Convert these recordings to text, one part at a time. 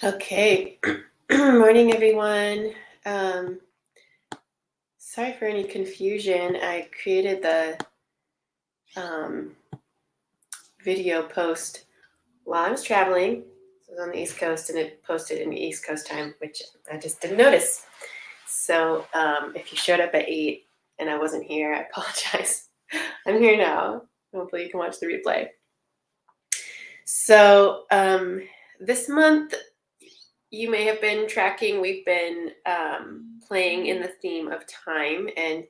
Okay. Morning, everyone. Um, Sorry for any confusion. I created the um, video post while I was traveling. So I was on the East Coast and it posted in the East Coast time, which I just didn't notice. So if you showed up at 8 and I wasn't here, I apologize. I'm here now. Hopefully, you can watch the replay. So this month, you may have been tracking, we've been playing in the theme of time and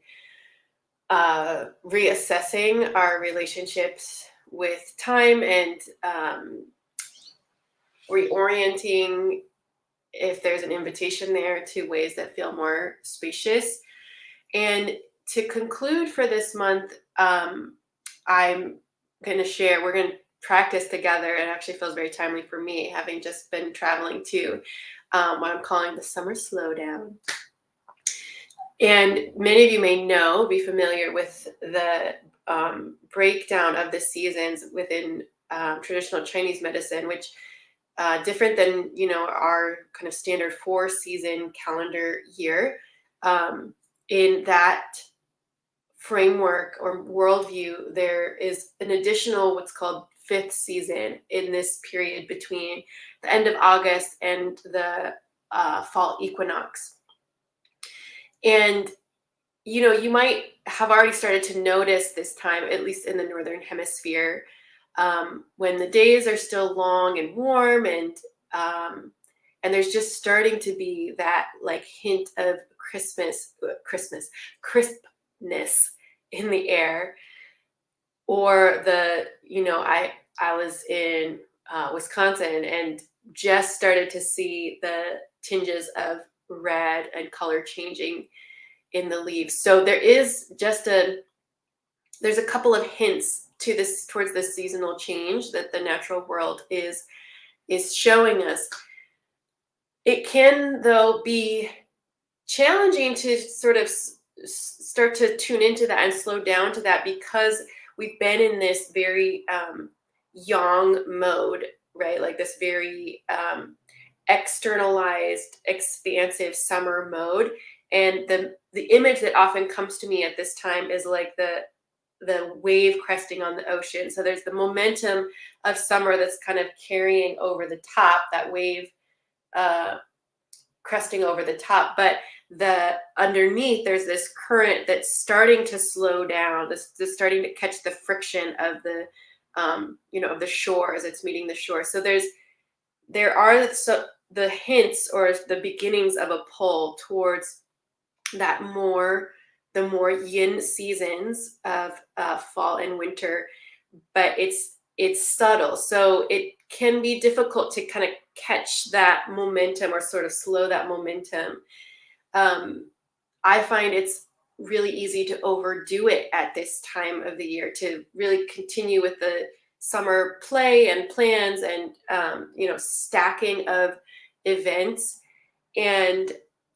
reassessing our relationships with time and reorienting if there's an invitation there to ways that feel more spacious. And to conclude for this month, I'm going to share, we're going to practice together. It actually feels very timely for me, having just been traveling to what I'm calling the summer slowdown. And many of you may know, be familiar with the breakdown of the seasons within traditional Chinese medicine, which different than our kind of standard 4-season calendar year. In that framework or worldview, there is an additional what's called 5th season in this period between the end of August and the fall equinox. And you might have already started to notice this time, at least in the northern hemisphere, when the days are still long and warm, and there's just starting to be that like hint of crispness in the air. Or I was in Wisconsin and just started to see the tinges of red and color changing in the leaves. So there's a couple of hints towards this seasonal change that the natural world is showing us. It can, though, be challenging to sort of start to tune into that and slow down to that, because we've been in this very yang mode, right? Like this very externalized, expansive summer mode. And the image that often comes to me at this time is like the wave cresting on the ocean. So there's the momentum of summer that's kind of carrying over the top, that wave cresting over the top. But the underneath, there's this current that's starting to slow down, this starting to catch the friction of the of the shore as it's meeting the shore. So there are the hints or the beginnings of a pull towards the more yin seasons of fall and winter, but it's subtle, so it can be difficult to kind of catch that momentum or sort of slow that momentum. I find it's really easy to overdo it at this time of the year, to really continue with the summer play and plans and stacking of events. And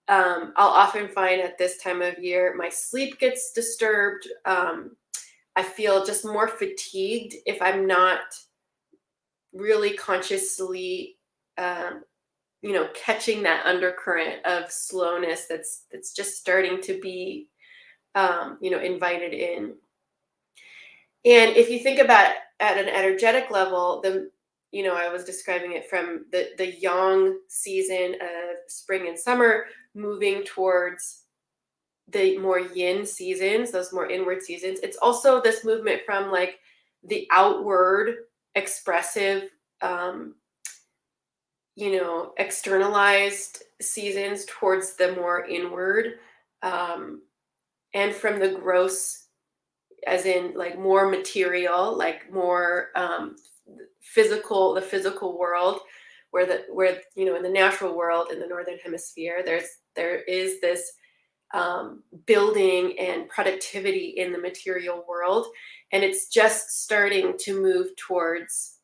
I'll often find at this time of year my sleep gets disturbed. I feel just more fatigued if I'm not really consciously catching that undercurrent of slowness that's just starting to be invited in. And if you think about at an energetic level, I was describing it from the yang season of spring and summer, moving towards the more yin seasons, those more inward seasons. It's also this movement from like the outward expressive, externalized seasons towards the more inward, and from the gross, as in like more material, like more physical, the physical world, where in the natural world in the northern hemisphere, there is this building and productivity in the material world, and it's just starting to move towards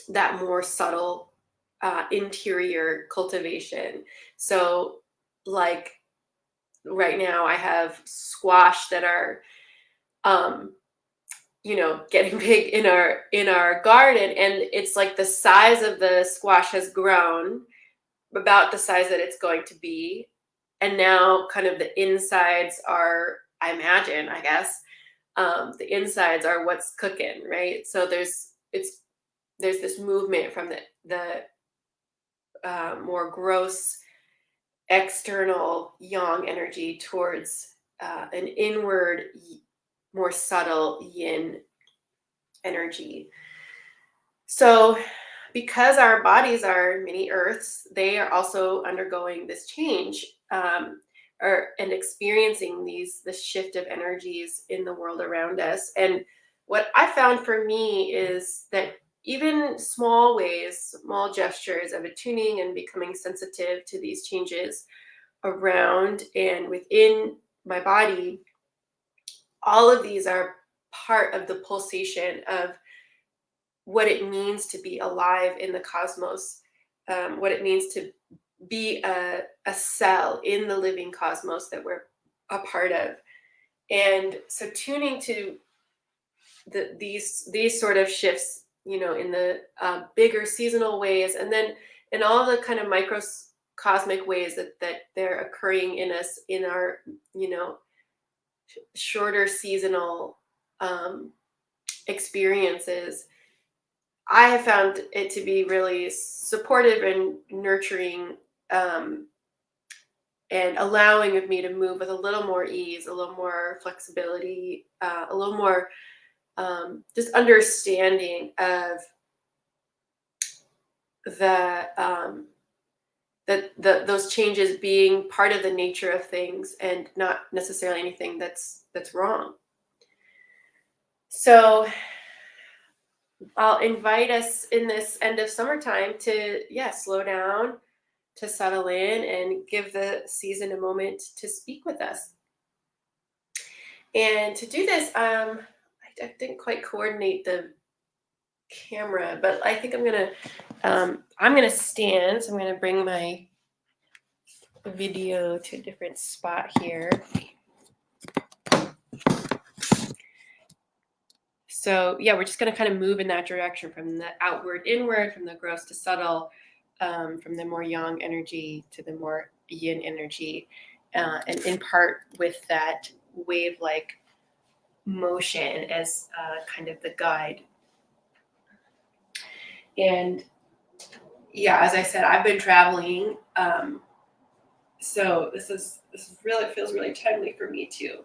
that more subtle interior cultivation. So like right now I have squash that are getting big in our garden, and it's like the size of the squash has grown about the size that it's going to be, and now kind of the insides are, I imagine, I guess, the insides are what's cooking, right? So there's this movement from the more gross external yang energy towards an inward, more subtle yin energy. So, because our bodies are mini Earths, they are also undergoing this change, and experiencing this shift of energies in the world around us. And what I found for me is that even small ways, small gestures of attuning and becoming sensitive to these changes around and within my body, all of these are part of the pulsation of what it means to be alive in the cosmos, what it means to be a cell in the living cosmos that we're a part of. And so tuning to these sort of shifts, in the bigger seasonal ways, and then in all the kind of microcosmic ways that they're occurring in us in our, shorter seasonal experiences, I have found it to be really supportive and nurturing, and allowing of me to move with a little more ease, a little more flexibility, a little more just understanding of those changes being part of the nature of things and not necessarily anything that's wrong. So I'll invite us in this end of summertime to, slow down, to settle in, and give the season a moment to speak with us. And to do this, I didn't quite coordinate the camera, but I think I'm gonna stand. So I'm gonna bring my video to a different spot here. So yeah, we're just going to kind of move in that direction, from the outward inward, from the gross to subtle, from the more yang energy to the more yin energy, and in part with that wave-like motion as kind of the guide. And yeah, as I said, I've been traveling, so this is really feels really timely for me too.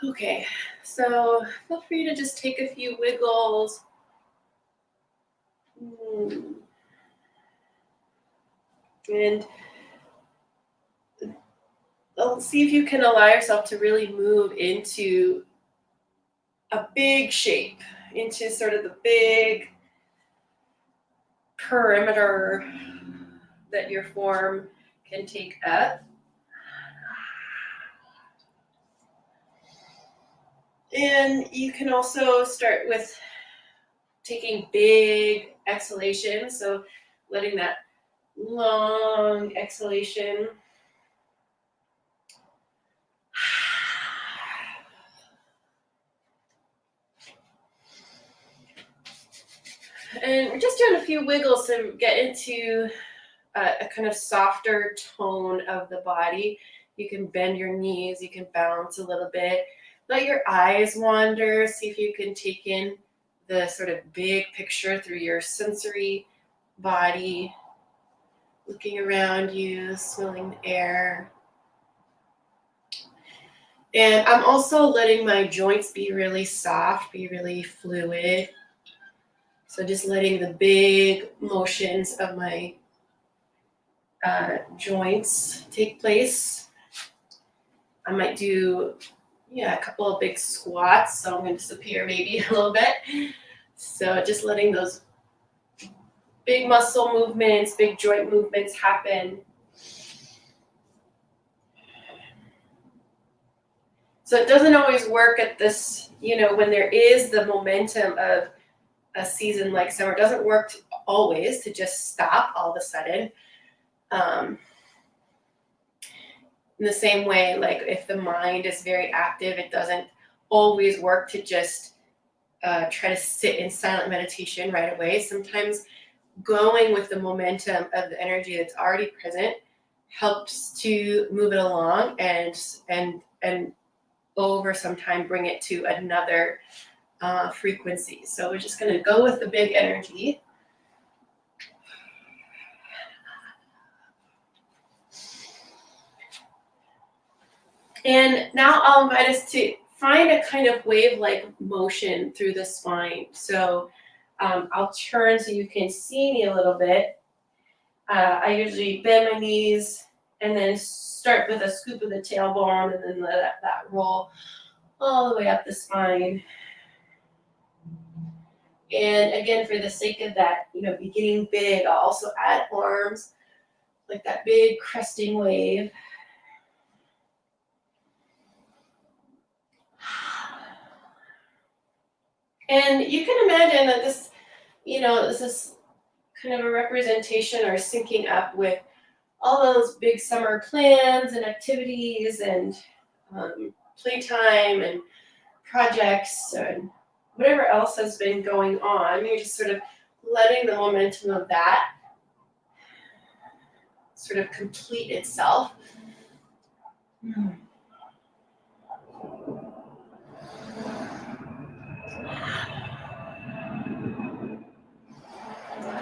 Okay, so feel free to just take a few wiggles. And see if you can allow yourself to really move into a big shape, into sort of the big perimeter that your form can take up. And you can also start with taking big exhalations, so letting that long exhalation and we're just doing a few wiggles to get into a kind of softer tone of the body. You can bend your knees, you can bounce a little bit, let your eyes wander, see if you can take in the sort of big picture through your sensory body, looking around you, smelling the air. And I'm also letting my joints be really soft, be really fluid. So just letting the big motions of my joints take place. I might do, a couple of big squats. So I'm going to disappear maybe a little bit. So just letting those big muscle movements, big joint movements happen. So it doesn't always work at this, when there is the momentum of a season like summer, it doesn't work always to just stop all of a sudden. In the same way, like if the mind is very active, it doesn't always work to just try to sit in silent meditation right away. Sometimes going with the momentum of the energy that's already present helps to move it along and over some time bring it to another frequency. So we're just going to go with the big energy. And now I'll invite us to find a kind of wave-like motion through the spine. So I'll turn so you can see me a little bit. I usually bend my knees and then start with a scoop of the tailbone and then let that roll all the way up the spine. And again, for the sake of that, beginning big, I'll also add arms, like that big cresting wave. And you can imagine that this is kind of a representation or syncing up with all those big summer plans and activities and playtime and projects and whatever else has been going on. You're just sort of letting the momentum of that sort of complete itself.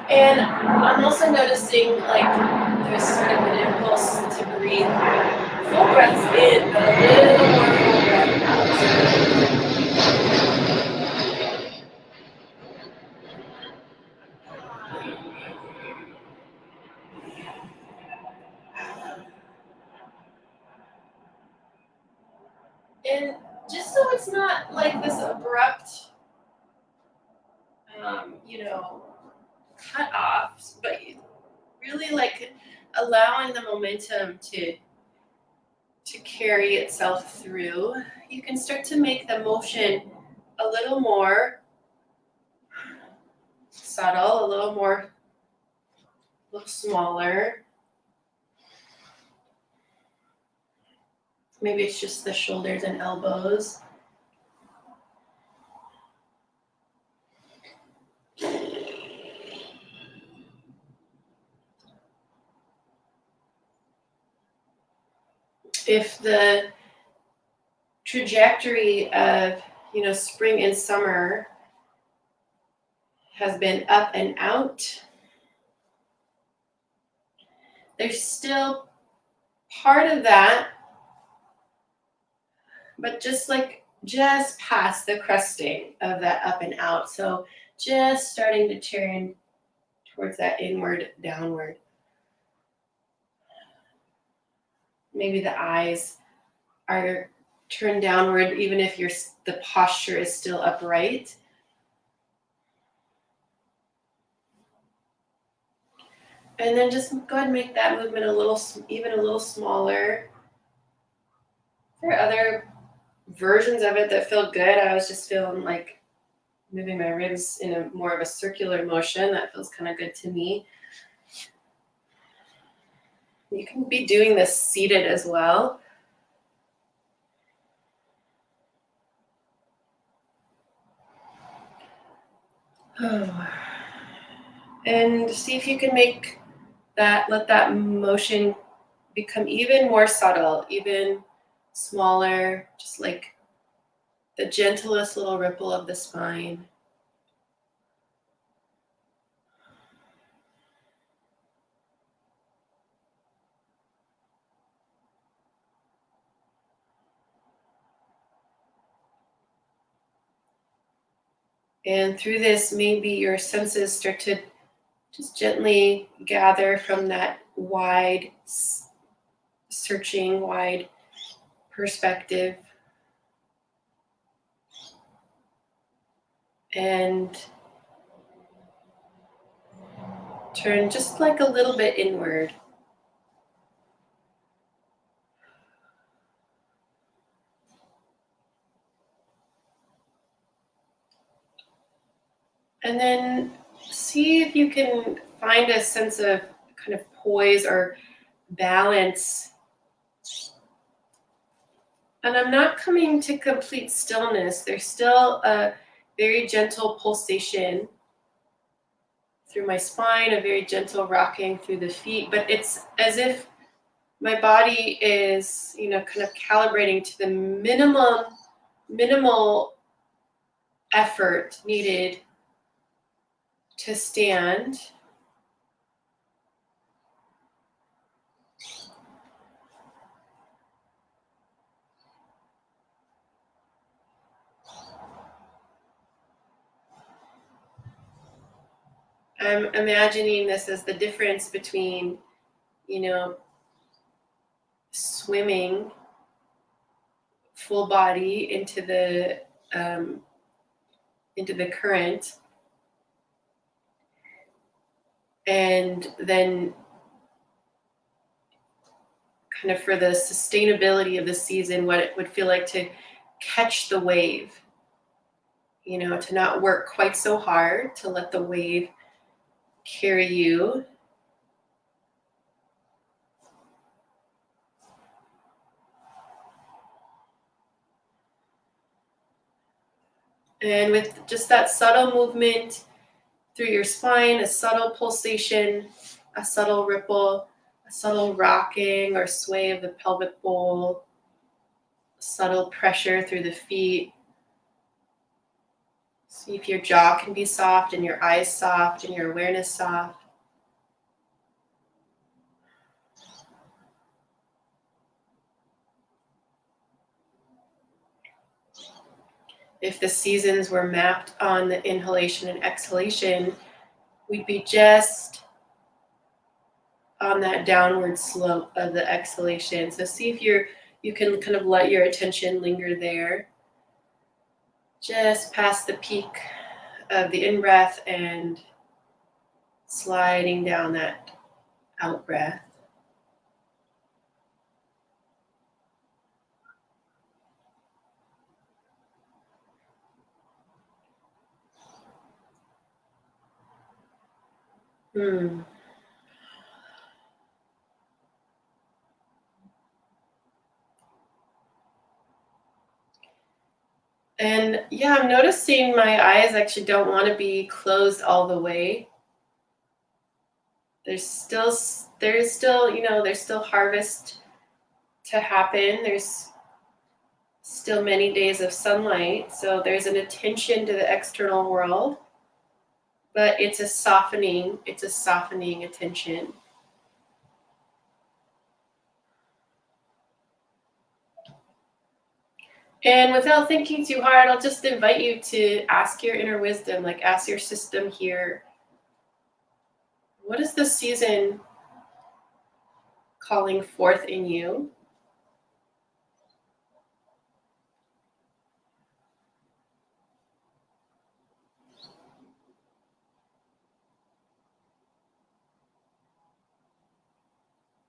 And I'm also noticing like there's sort of an impulse to breathe full breaths in, but a little more full breath out. And just so it's not like this abrupt, cut off, but really like allowing the momentum to carry itself through, you can start to make the motion a little more subtle, a little smaller. Maybe it's just the shoulders and elbows. If the trajectory of, spring and summer has been up and out, there's still part of that, but just past the cresting of that up and out. So just starting to turn towards that inward, downward. Maybe the eyes are turned downward, even if the posture is still upright. And then just go ahead and make that movement even a little smaller. There are other versions of it that feel good. I was just feeling like moving my ribs in a more of a circular motion. That feels kind of good to me. You can be doing this seated as well. And see if you can let that motion become even more subtle, even smaller, just like the gentlest little ripple of the spine. And through this, maybe your senses start to just gently gather from that wide, searching, wide perspective. And turn just like a little bit inward. And then see if you can find a sense of kind of poise or balance. And I'm not coming to complete stillness. There's still a very gentle pulsation through my spine, a very gentle rocking through the feet, but it's as if my body is, kind of calibrating to the minimal effort needed to stand. I'm imagining this as the difference between, swimming full body into the current, and then kind of for the sustainability of the season, what it would feel like to catch the wave, to not work quite so hard, to let the wave carry you. And with just that subtle movement through your spine, a subtle pulsation, a subtle ripple, a subtle rocking or sway of the pelvic bowl, subtle pressure through the feet. See if your jaw can be soft and your eyes soft and your awareness soft. If the seasons were mapped on the inhalation and exhalation, we'd be just on that downward slope of the exhalation. So see if you can kind of let your attention linger there, just past the peak of the in-breath and sliding down that out-breath. And yeah, I'm noticing my eyes actually don't want to be closed all the way. There's still, there's still harvest to happen. There's still many days of sunlight. So there's an attention to the external world, but it's a softening attention. And without thinking too hard, I'll just invite you to ask your inner wisdom, like ask your system here, what is the season calling forth in you?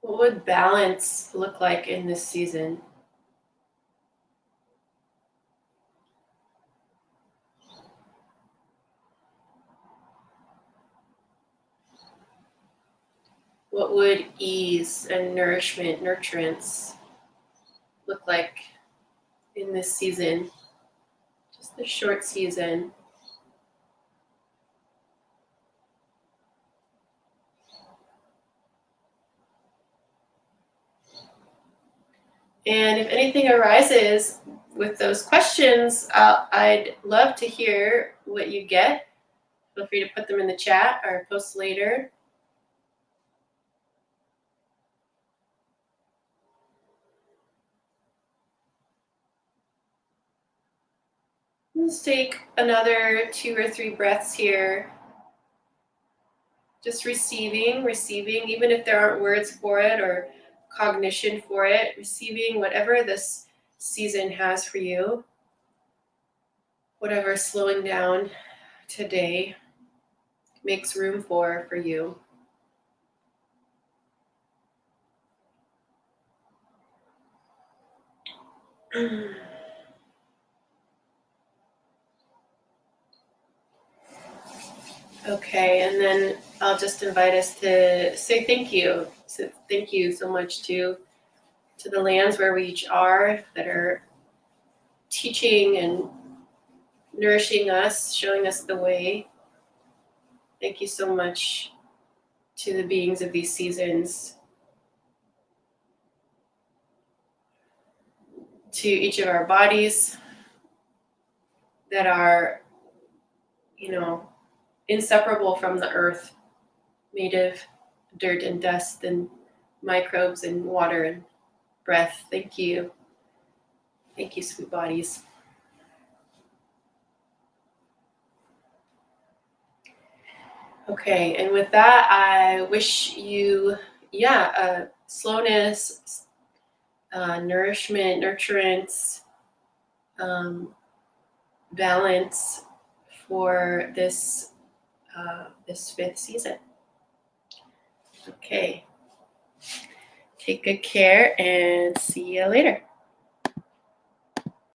What would balance look like in this season? What would ease and nourishment, nurturance look like in this season? Just this short season. And if anything arises with those questions, I'd love to hear what you get. Feel free to put them in the chat or post later. Let's take another 2 or 3 breaths here. Just receiving, even if there aren't words for it or cognition for it, receiving whatever this season has for you, whatever slowing down today makes room for you. Okay, and then I'll just invite us to say thank you. So thank you so much to the lands where we each are that are teaching and nourishing us, showing us the way. Thank you so much to the beings of these seasons, to each of our bodies that are, inseparable from the earth, made of dirt and dust and microbes and water and breath. Thank you. Thank you, sweet bodies. Okay, and with that, I wish you, slowness, nourishment, nurturance, balance for this this fifth season. Okay, take good care and see you later.